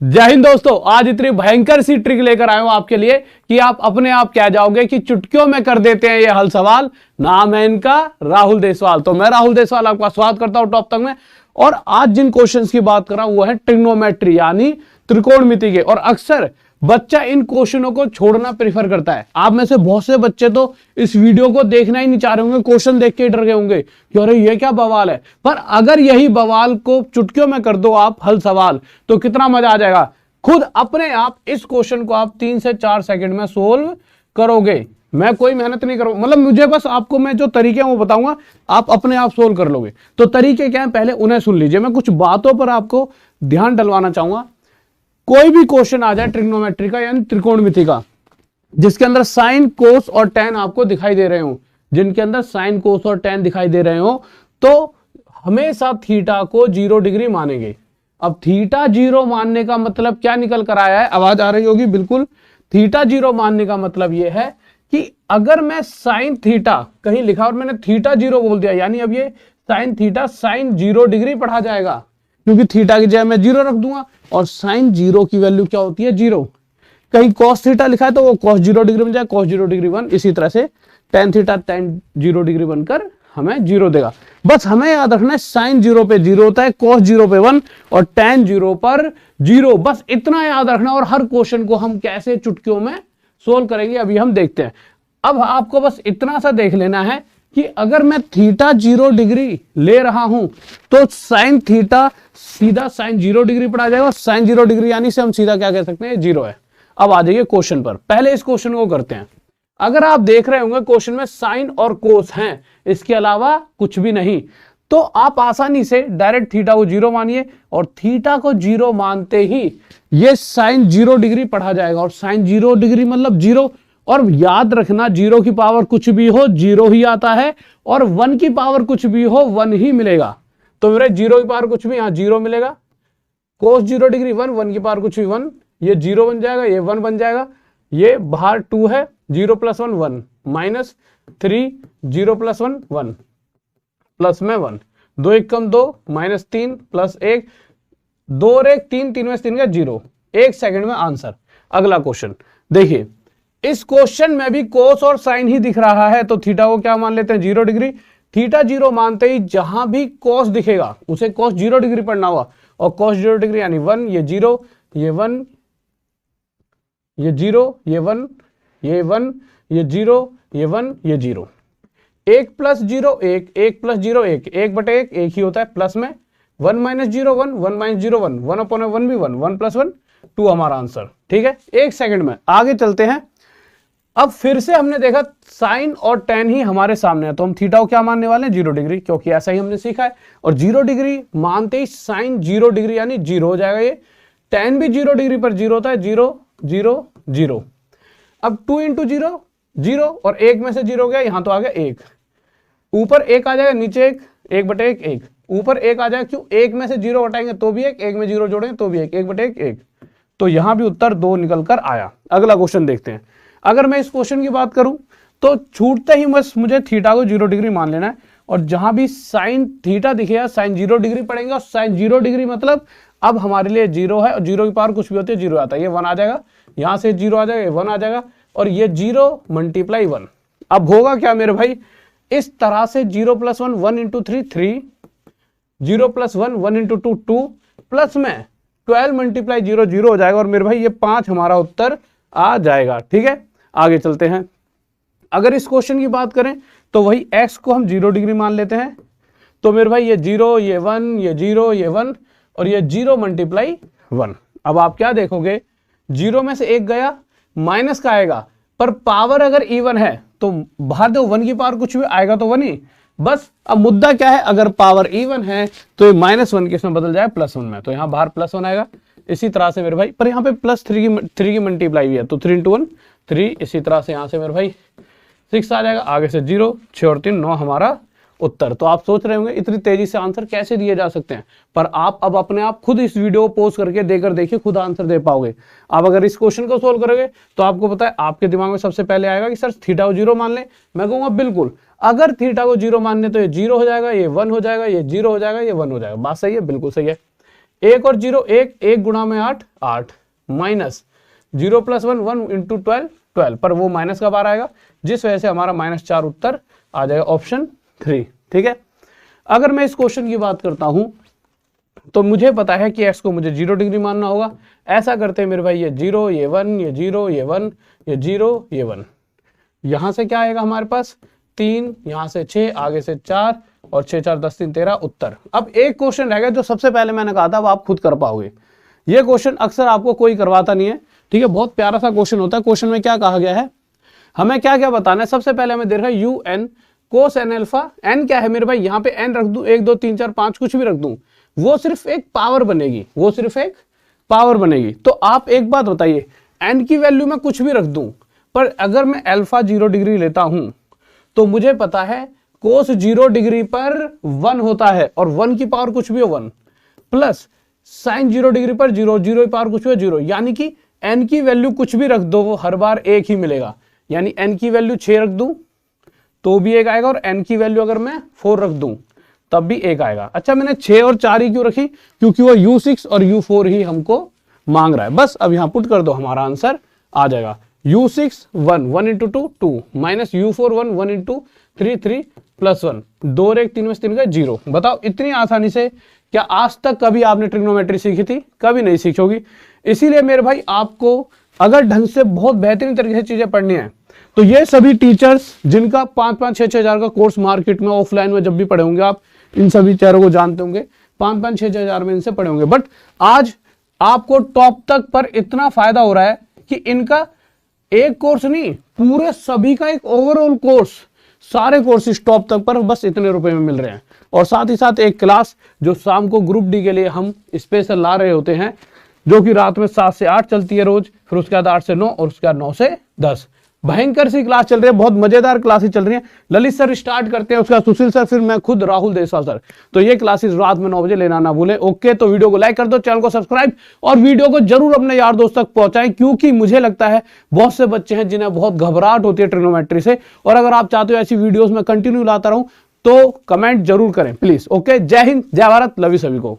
जय हिंद दोस्तों, आज इतनी भयंकर सी ट्रिक लेकर आया हूं आपके लिए कि आप अपने आप कह जाओगे कि चुटकियों में कर देते हैं ये हल सवाल। नाम है इनका राहुल देसवाल। तो मैं राहुल देसवाल आपका स्वागत करता हूं टॉप तक में। और आज जिन क्वेश्चंस की बात कर रहा हूं वो है ट्रिग्नोमेट्री यानी त्रिकोणमिति के। और अक्सर बच्चा इन क्वेश्चनों को छोड़ना प्रेफर करता है। आप में से बहुत से बच्चे तो इस वीडियो को देखना ही नहीं चाह रहे होंगे, क्वेश्चन देख के डर गए होंगे कि अरे ये क्या बवाल है। पर अगर यही बवाल को चुटकियों में कर दो आप हल सवाल, तो कितना मजा आ जाएगा। खुद अपने आप इस क्वेश्चन को आप 3 से 4 सेकंड में सोल्व करोगे। मैं कोई मेहनत नहीं करूंगा, मतलब मुझे बस आपको मैं जो तरीके हैं वो बताऊंगा, आप अपने आप सोल्व कर लोगे। तो तरीके क्या है, पहले उन्हें सुन लीजिए। मैं कुछ बातों पर आपको ध्यान डलवाना चाहूंगा। कोई भी क्वेश्चन आ जाए ट्रिग्नोमेट्री का यानी त्रिकोणमिति का, जिसके अंदर साइन कोस और टैन आपको दिखाई दे रहे हो, जिनके अंदर साइन कोस और टैन दिखाई दे रहे हो, तो हमेशा थीटा को 0 डिग्री मानेंगे। अब थीटा 0 मानने का मतलब क्या निकल कर आया है, आवाज आ रही होगी बिल्कुल। थीटा 0 मानने का मतलब यह है कि अगर मैं साइन थीटा कहीं लिखा और मैंने थीटा 0 बोल दिया, यानी अब ये साइन थीटा साइन 0 डिग्री पढ़ा जाएगा, क्योंकि थीटा की जगह मैं 0 रख दूंगा और साइन 0 की वैल्यू क्या होती है 0। कहीं cos थीटा लिखा है तो वो cos 0 डिग्री बन जाए, cos 0 डिग्री 1। इसी तरह से tan थीटा tan 0 डिग्री बनकर हमें 0 देगा। बस हमें याद रखना है साइन 0 पे 0 होता है, cos 0 पे 1 और tan 0 पर 0। बस इतना याद रखना। और हर क्वेश्चन को हम कैसे चुटकियों में सोल्व करेंगे अभी हम देखते हैं। अब आपको बस इतना सा देख लेना है कि अगर मैं थीटा 0 डिग्री ले रहा हूं तो साइन थीटा सीधा साइन 0 डिग्री पड़ा जाएगा। साइन 0 डिग्री यानी से हम सीधा क्या कह सकते हैं, 0 है। अब आ जाइए क्वेश्चन पर। पहले इस क्वेश्चन को करते हैं। अगर आप देख रहे होंगे क्वेश्चन में साइन और कोस हैं, इसके अलावा कुछ भी नहीं, तो आप आसानी से डायरेक्ट थीटा को 0 मानिए और थीटा को 0 मानते ही ये साइन 0 डिग्री पढ़ा जाएगा। और साइन 0 डिग्री मतलब 0। और याद रखना 0 की पावर कुछ भी हो 0 ही आता है, और 1 की पावर कुछ भी हो 1 ही मिलेगा। तो मेरे 0 की पावर कुछ भी यहां 0 मिलेगा। cos 0 डिग्री 1, 1 की पावर कुछ भी 1, ये 0 बन जाएगा, ये 1 बन जाएगा। ये बाहर 2 है, 0 + 1 1 माइनस 3 0 + 1 1 प्लस में 1, 2 1 कम 2 माइनस 3 प्लस 1 2 और 1 3, 3 में 3 का 0। 1 सेकंड में आंसर। अगला क्वेश्चन देखिए। इस क्वेश्चन में भी कोस और साइन ही दिख रहा है, तो थीटा को क्या मान लेते हैं 0 डिग्री। थीटा 0 मानते ही जहां भी कोस दिखेगा उसे कोस 0 डिग्री पढ़ना होगा। और कोस 0 डिग्री यानी 1, ये 0, ये 1, ये 0, ये 1, ये 1, ये 0, ये 1, ये 0। 1 + 0 1, 1 + 0 1, 1/1 1 ही होता है, प्लस में 1 - 0 1, 1 - 0 1, 1/1 भी 1, 1 + 1 2 हमारा आंसर। ठीक है, 1 सेकंड में। आगे चलते हैं। अब फिर से हमने देखा साइन और टैन ही हमारे सामने है, तो हम थीटा को क्या मानने वाले हैं 0 डिग्री, क्योंकि ऐसा ही हमने सीखा है। और 0 डिग्री मानते ही साइन 0 डिग्री यानी 0 हो जाएगा। ये टैन भी 0 डिग्री पर 0 होता है, 0 0 0। अब 2 × 0 0 और 1 में से 0 गया, यहां तो आ गया 1। ऊपर 1 आ जाएगा, नीचे 1, 1/1 1। ऊपर 1 आ जाएगा, क्यों 1 में से 0 हटाएंगे तो भी 1, 1 में 0 जोड़ेंगे तो भी 1, 1/1 1। तो यहां भी उत्तर 2 निकल कर आया। अगला क्वेश्चन देखते हैं। अगर मैं इस क्वेश्चन की बात करूं तो छूटते ही बस मुझे थीटा को 0 डिग्री मान लेना है। और जहां भी साइन थीटा दिखेगा साइन 0 डिग्री पड़ेंगे। और साइन 0 डिग्री मतलब अब हमारे लिए 0 है, और 0 की पावर कुछ भी होती है 0 आता है। ये 1 आ जाएगा, यहां से 0 आ जाएगा, ये 1 आ जाएगा, और ये 0 × 1। अब होगा क्या मेरे भाई, इस तरह से 0 + 1 1 × 3 3, 0 + 1 1 × 2 2, प्लस में 12 × 0 0 हो जाएगा। और मेरे भाई ये 5 हमारा उत्तर आ जाएगा। ठीक है, आगे चलते हैं। अगर इस क्वेश्चन की बात करें तो वही x को हम 0 डिग्री मान लेते हैं। तो मेरे भाई ये 0, ये 1, ये 0, ये 1 और ये 0 × 1। अब आप क्या देखोगे, 0 में से 1 गया, माइनस का आएगा, पर पावर अगर इवन है तो बाहर दो 1 की पावर कुछ भी आएगा तो 1 ही। बस अब मुद्दा क्या है, अगर पावर इवन है तो ये -1 किसमें बदल जाए +1 में, तो यहाँ बाहर +1 आएगा। इसी तरह से मेरे भाई, पर यहाँ पे +3 की मल्टीप्लाई भी है, तो 3 × 1 3। इसी तरह से यहाँ से मेरे भाई 6 आ जाएगा, आगे से 0, 6 और 3 9 हमारा उत्तर। तो आप सोच रहे होंगे इतनी तेजी से आंसर कैसे दिए जा सकते हैं, पर आप अब अपने आप खुद इस वीडियो को पॉज करके देकर देखिए, खुद आंसर दे पाओगे। आप अगर इस क्वेश्चन को सोल्व करोगे तो आपको पता है आपके दिमाग में सबसे पहले आएगा कि सर थीटा को 0 मान ले। मैं कहूंगा बिल्कुल, अगर थीटा को 0 मानने तो ये 0 हो जाएगा, ये 1 हो जाएगा, ये 0 हो जाएगा, ये 1 हो जाएगा। बात सही है, बिल्कुल सही है। 1 और 0 1, 1 गुणा में 8 8, माइनस 0 + 1 1 × 12 12, पर वो माइनस का बार आएगा, जिस वजह से हमारा -4 उत्तर आ जाएगा ऑप्शन 3। ठीक है, अगर मैं इस क्वेश्चन की बात करता हूं तो मुझे पता है कि x को मुझे 0 डिग्री मानना होगा। ऐसा करते हैं मेरे भाई, ये 0 ये 1 ये 0 ये 1 ये 0 ये 1, यहां से क्या आएगा हमारे पास 3, यहां से 6, आगे से 4 और 6 4 10 3 13 उत्तर। अब एक क्वेश्चन रह गया जो सबसे पहले मैंने कहा था वो आप खुद कर पाओगे। ये क्वेश्चन अक्सर आपको कोई करवाता नहीं है, ठीक है, बहुत प्यारा सा क्वेश्चन होता है। क्वेश्चन में क्या कहा गया है, हमें क्या क्या बताना है। सबसे पहले हमें दे रखा है U N cos N alpha. N क्या है मेरे भाई, यहाँ पे एन रख दूं, 1 2 3 4 5 कुछ भी रख दूं, वो सिर्फ एक पावर बनेगी, वो सिर्फ एक पावर बनेगी। तो आप एक बात बताइए, एन की वैल्यू मैं कुछ भी रख दूं, पर अगर मैं अल्फा 0 डिग्री लेता हूं तो मुझे पता है कोस 0 डिग्री पर 1 होता है, और 1 की पावर कुछ भी हो 1, प्लस साइन 0 डिग्री पर 0 0 की पावर कुछ भी हो 0, यानी कि एन की वैल्यू कुछ भी रख दो वो हर बार 1 ही मिलेगा। यानी एन की वैल्यू 6 रख दूं तो भी 1 आएगा, और एन की वैल्यू अगर मैं 4 रख दूं तब भी 1 आएगा। अच्छा, मैंने 6 और 4 ही क्यों रखी, क्योंकि वो u6 और u4 ही हमको मांग रहा है। बस अब यहां पुट कर दो, हमारा आंसर आ जाएगा u6 1 1 × 2 2 माइनस u4 1 1 × 3 3 + 1 2 और 1 3 में 3 का 0। बताओ इतनी आसानी से क्या आज तक कभी आपने ट्रिग्नोमेट्री सीखी थी? कभी नहीं सीखी होगी। इसीलिए मेरे भाई आपको अगर ढंग से बहुत बेहतरीन तरीके से चीजें पढ़नी है तो ये सभी टीचर्स जिनका 5-5 6-6 हजार का कोर्स मार्केट में ऑफलाइन में जब भी पढ़े होंगे, आप इन सभी चेहरों को जानते होंगे, 5-5 6-6 हजार में इनसे पढ़े होंगे। बट आज आपको टॉप तक पर इतना फायदा हो रहा है कि इनका एक कोर्स नहीं, पूरे सभी का एक ओवरऑल कोर्स, सारे कोर्सेज टॉप तक पर बस इतने रुपए में मिल रहे हैं। और साथ ही साथ एक क्लास जो शाम को ग्रुप डी के लिए हम स्पेशल ला रहे होते हैं, जो कि रात में 7 से 8 चलती है रोज, फिर उसके बाद 8 से 9 और उसके बाद 9 से 10। भयंकर सी क्लास चल रही है, बहुत मजेदार क्लासेस चल रही हैं। ललित सर स्टार्ट करते हैं, उसका सुशील सर, फिर मैं खुद राहुल देसवाल सर। तो ये क्लासेस रात में 9 बजे लेना ना भूलें। ओके, तो वीडियो को लाइक कर दो, चैनल को सब्सक्राइब, और वीडियो को जरूर अपने यार दोस्त तक पहुंचाएं, क्योंकि मुझे लगता है बहुत से बच्चे हैं जिन्हें बहुत घबराहट होती है ट्रिग्नोमेट्री से। और अगर आप चाहते हो ऐसी वीडियोस में कंटिन्यू लाता रहूं तो कमेंट जरूर करें प्लीज। ओके, जय हिंद, जय भारत, लव यू सभी को।